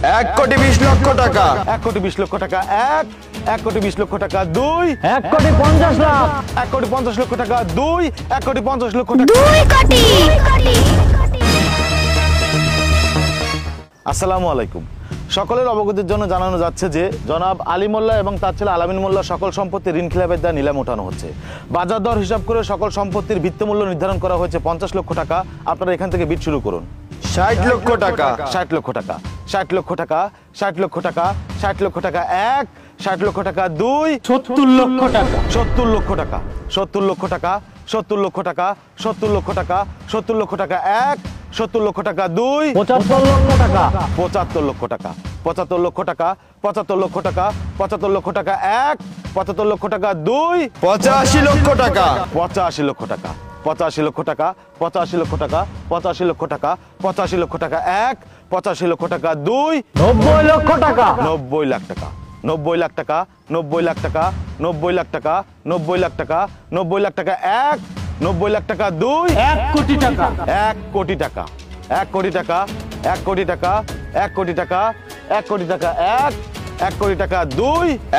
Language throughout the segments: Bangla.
1 কোটি 20 লক্ষ টাকা। 1 কোটি 20 লক্ষ টাকা 1, 1 কোটি 20 লক্ষ টাকা 2, 1 কোটি 50 লাখ, 1 কোটি 50 লক্ষ টাকা 2, 1 কোটি 50 লক্ষ টাকা 2 কোটি। আসসালামু আলাইকুম। সকলের অবগতির জন্য জানানো যাচ্ছে যে জনাব আলী মোল্লা এবং তার ছেলে আলামিন মোল্লা সকল সম্পত্তি ঋণ খিলাফের দ্বারা নিলাম ওঠানো হচ্ছে। বাজার দর হিসাব করে সকল সম্পত্তির ভিত্তিমূল্য নির্ধারণ করা হয়েছে 50 লক্ষ টাকা। আপনারা এখান থেকে বিট শুরু করুন। 60 লক্ষ টাকা, 60 লক্ষ টাকা, 60 লক্ষ টাকা, 60 লক্ষ টাকা, 60 লক্ষ টাকা 1, 60 লক্ষ টাকা 2, 70 লক্ষ টাকা, 70 লক্ষ টাকা, 70 লক্ষ টাকা, 70 লক্ষ টাকা, 70 লক্ষ টাকা, 70 লক্ষ টাকা 1, 70 লক্ষ টাকা 2, 75 লক্ষ টাকা, 75 লক্ষ টাকা, 75 লক্ষ টাকা, 75 লক্ষ টাকা, 75 লক্ষ টাকা 1, 75 লক্ষ টাকা 2, 85 লক্ষ টাকা, 85 লক্ষ টাকা, 85 লক্ষ টাকা, 85 লক্ষ টাকা, 85 লক্ষ টাকা, 85 লক্ষ টাকা 1, 85 লক্ষ টাকা 2, 90 লক্ষ টাকা, 90 লাখ টাকা, 90 লাখ টাকা, 90 লাখ টাকা, 90 লাখ টাকা, 90 লাখ টাকা, 90 লাখ টাকা 1, 90 লাখ টাকা 2, 1 কোটি টাকা, 1 কোটি টাকা, 1 কোটি টাকা, 1 কোটি টাকা, 1 কোটি টাকা, 1 কোটি টাকা 1, 1 কোটি টাকা 2,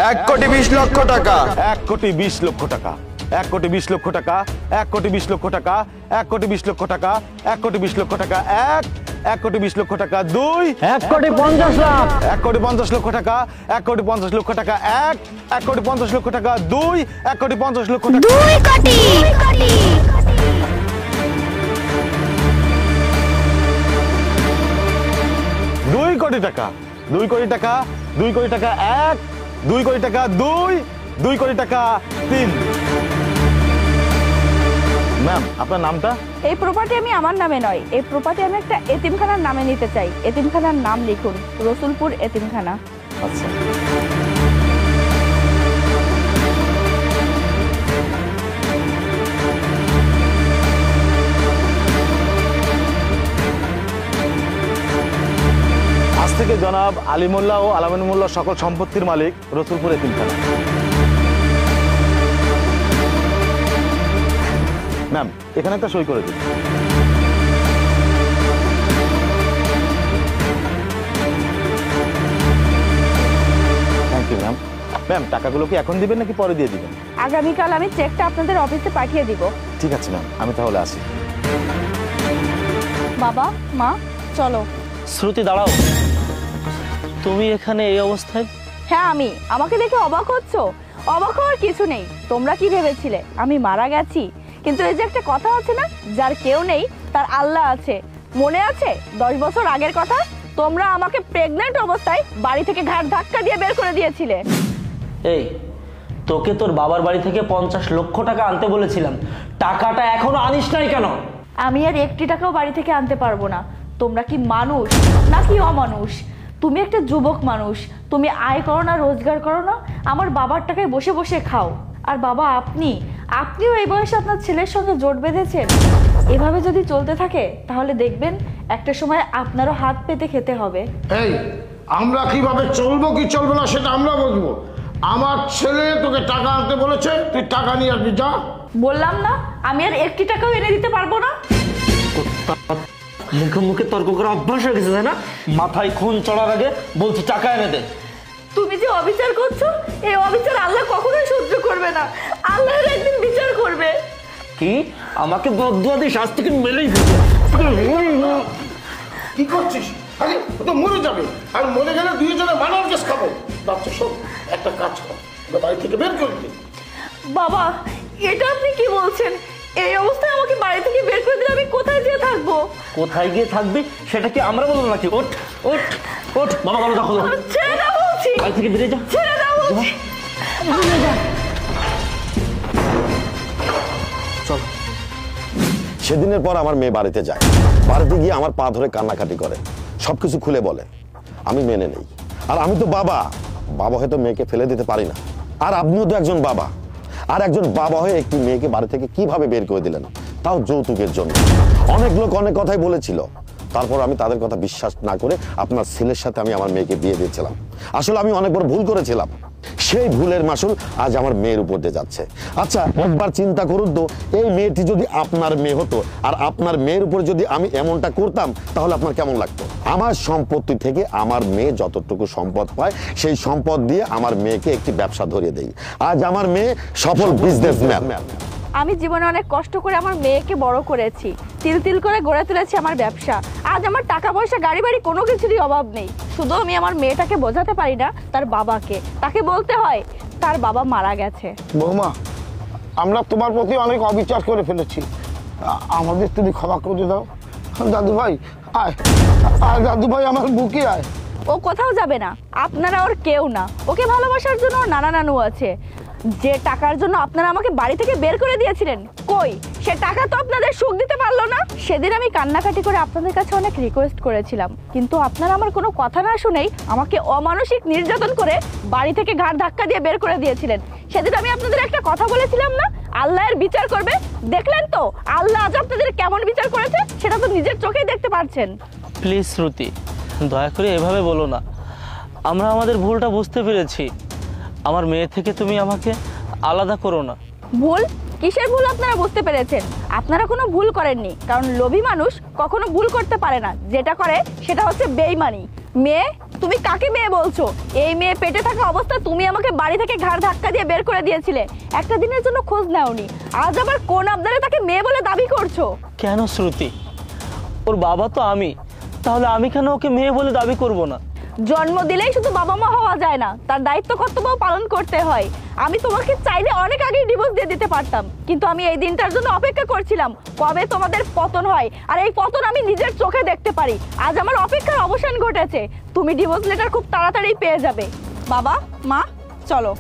1 কোটি 20 লক্ষ টাকা, 1 কোটি 20 লক্ষ টাকা, 1 কোটি 20 লক্ষ টাকা, 1 কোটি 20 লক্ষ টাকা, 1 কোটি 20 লক্ষ টাকা, 1 কোটি 20 লক্ষ টাকা 1, 1 কোটি 20 লক্ষ টাকা 2, 1 কোটি 50 লাখ, 1 কোটি 50 লক্ষ টাকা, 1 কোটি 50 লক্ষ টাকা 1, 1 কোটি 50 লক্ষ টাকা 2, 1 কোটি 50 লক্ষ টাকা 2 কোটি। 2 কোটি টাকা, 2 কোটি টাকা, 2 কোটি টাকা 1, 2 কোটি টাকা 2, 2 কোটি টাকা 3। ম্যাম আপনার নামটা? এই প্রপার্টি আমি আমার নামে নয়, এই প্রপার্টি আমি একটা এতিমখানার নামে নিতে চাই। এতিমখানার নাম লিখুন, রসুলপুর এতিমখানা। আচ্ছা। আজ থেকে জনাব আলী মোল্লা ও আলামিন মোল্লা সকল সম্পত্তির মালিক রসুলপুর এতিমখানা। ম্যাম এখানে একটা সই করে দিন। Thank you ma'am. ম্যাম টাকাগুলো কি এখন দিবেন নাকি পরে দিয়ে দিবেন? আগামীকাল আমি চেকটা আপনাদের অফিসে পাঠিয়ে দিব। ঠিক আছে ম্যাম, আমি তাহলে আসি। বাবা মা চলো। শ্রুতি দাঁড়াও, তুমি এখানে এই অবস্থায়? হ্যাঁ আমি। আমাকে দেখে অবাক হচ্ছ? অবাক হওয়ার কিছু নেই। তোমরা কি ভেবেছিলে আমি মারা গেছি? কিন্তু এই যে একটা কথা আছে না, যার কেউ নেই তার আল্লাহ আছে। মনে আছে 10 বছর আগের কথা? তোমরা আমাকে প্রেগন্যান্ট অবস্থায় বাড়ি থেকে ঘাট ধাক্কা দিয়ে বের করে দিয়েছিলে। এই তোকে তোর বাবার বাড়ি থেকে 50 লক্ষ টাকা আনতে বলেছিলাম, টাকাটা এখনো আনিস নাই কেন? আমি আর 1টি টাকাও বাড়ি থেকে আনতে পারবো না। তোমরা কি মানুষ নাকি অমানুষ? তুমি একটা যুবক মানুষ, তুমি আয় করো না, রোজগার করো না, আমার বাবার টাকায় বসে বসে খাও। আর বাবা আপনিও এই বয়সে আপনার ছেলের সঙ্গে জোট বেঁধেছেন। এভাবে যদি চলতে থাকে তাহলে দেখবেন একটা সময় আপনারও হাত পেতে খেতে হবে। এই আমরা কিভাবে চলবো কি চলবো না সেটা আমরা বুঝবো। আমার ছেলে তোকে টাকা আনতে বলেছে, তুই টাকা নিয়ে আসবি, যা। বললাম না আমি আর 1টি টাকাও এনে দিতে পারবো না। মুখে মুখে তর্ক করা অভ্যাস হয়ে গেছে, তাই না? মাথায় খুন চড়ার আগে বলছি টাকা এনে দে। তুমি যে অবিচার করছো, এই অবিচার আল্লাহ কখনোই সহ্য করবে না। আল্লাহর একদিন বিচার করবে। কি আমাকে বদুয়া দিয়ে শাস্তি কি মেলেই দিবে? কি করছিস? আরে ও তো মরে যাবে, আর মরে গেলে দুইজনে মানার কেস খাবো। বাচ্চা সব একটা কাজ কর, বাড়ি থেকে বের করে দে। বাবা এটা আপনি কি বলছেন? এই অবস্থায় আমাকে বাড়ি থেকে বের করে দিলে আমি কোথায় যেয়ে থাকবো? কোথায় গিয়ে থাকবি সেটা কি আমরা বলবো নাকি? ওঠ ওঠ ওঠ, বাবা ভালো দেখো, ছেড়ে দাও বলছি, বাড়ি থেকে বেরিয়ে যা, ছেড়ে দাও বলছি। চল। সেদিনের পর আমার মেয়ে বাড়িতে যায়, বাড়িতে গিয়ে আমার পা ধরে কান্নাকাটি করে, সবকিছু খুলে বলে। আমি মেনে নেই। আর আমি তো বাবা হয়তো মেয়েকে ফেলে দিতে পারি না। আর আপনিও তো একজন বাবা, আর একজন বাবা হয়ে একটি মেয়েকে বাড়ি থেকে কিভাবে বের করে দিলেন, তাও যৌতুকের জন্য। অনেক লোক অনেক কথাই বলেছিল, তারপর আমি তাদের কথা বিশ্বাস না করে আপনার ছেলের সাথে আমি আমার মেয়েকে বিয়ে দিয়েছিলাম। আসলে আমি অনেক বড় ভুল করেছিলাম। সেই ভুলের মাসুল আজ আমার মেয়ের উপর দিয়ে যাচ্ছে। আচ্ছা একবার চিন্তা করুন তো, এই মেয়েটি যদি আপনার মেয়ে হতো আর আপনার মেয়ের উপর যদি আমি এমনটা করতাম তাহলে আপনার কেমন লাগতো? আমার সম্পত্তি থেকে আমার মেয়ে যতটুকু সম্পদ পায় সেই সম্পদ দিয়ে আমার মেয়েকে একটি ব্যবসা ধরিয়ে দেই। আজ আমার মেয়ে সফল বিজনেসম্যান। আমি জীবনে অনেক কষ্ট করে আমার মেয়েকে বড় করেছি, তিল তিল করে গড়ে তুলেছি আমার ব্যবসা। আজ আমার টাকা পয়সা গাড়ি বাড়ি কোনো কিছুরই অভাব নেই। শুধু আমি আমার মেয়েটাকে বোঝাতে পারি না তার বাবাকে, তাকে বলতে হয় তার বাবা মারা গেছে। বৌমা, আমরা তোমার প্রতি অনেক অবিচার করে ফেলেছি, আমাদের তুমি ক্ষমা করে দাও। দাদু ভাই আয়, আয় দাদু ভাই আমার বুকে আয়। ও কোথাও যাবে না, আপনারা ওর কেউ না। ওকে ভালোবাসার জন্য ওর নানা নানু আছে। যে টাকার জন্য আপনারা আমাকে বাড়ি থেকে বের করে দিয়েছিলেন, কই সে টাকা তো আপনাদের সুখ দিতে পারলো না। সেদিন আমি কান্নাকাটি করে আপনাদের কাছে অনেক রিকোয়েস্ট করেছিলাম, কিন্তু আপনারা আমার কোনো কথা না শুনেই আমাকে অমানসিক নির্যাতন করে বাড়ি থেকে ঘাড় ধাক্কা দিয়ে বের করে দিয়েছিলেন। সেদিন আমি আপনাদের একটা কথা বলেছিলাম না, আল্লাহর বিচার করবে। দেখলেন তো আল্লাহ আজ আপনাদের কেমন বিচার করেছে, সেটা তো নিজের চোখেই দেখতে পাচ্ছেন। প্লিজ শ্রুতি, দয়া করে এভাবে বলো না। আমরা আমাদের ভুলটা বুঝতে পেরেছি। আমার মেয়ে থেকে তুমি আমাকে আলাদা করো না। ভুল? কিসের ভুল আপনারা বুঝতে পেরেছেন? আপনারা কোনো ভুল করেননি, কারণ লোভী মানুষ কখনো ভুল করতে পারে না। যেটা করে সেটা হচ্ছে বেইমানি। মেয়ে? তুমি কাকে মেয়ে বলছো? এই মেয়ে পেটে থাকা অবস্থায় তুমি আমাকে বাড়ি থেকে ঘাড় ধাক্কা দিয়ে বের করে দিয়েছিলে, একটা দিনের জন্য খোঁজ নাওনি। আজ আবার কোন আবদারে তাকে মেয়ে বলে দাবি করছো? কেন শ্রুতি? ওর বাবা তো আমি, তাহলে আমি কেন ওকে মেয়ে বলে দাবি করব না? জন্ম দিলেই শুধু বাবা মা হওয়া যায় না, তার দায়িত্ব কর্তব্য পালন করতে হয়। আমি তোমাকে চাইলে অনেক আগেই ডিভোর্স দিয়ে দিতে পারতাম, কিন্তু আমি এই দিনটার জন্য অপেক্ষা করছিলাম কবে তোমাদের পতন হয়, আর এই পতন আমি নিজের চোখে দেখতে পারি। আজ আমার অপেক্ষার অবসান ঘটেছে। তুমি ডিভোর্স লেটার খুব তাড়াতাড়ি পেয়ে যাবে। বাবা মা চলো।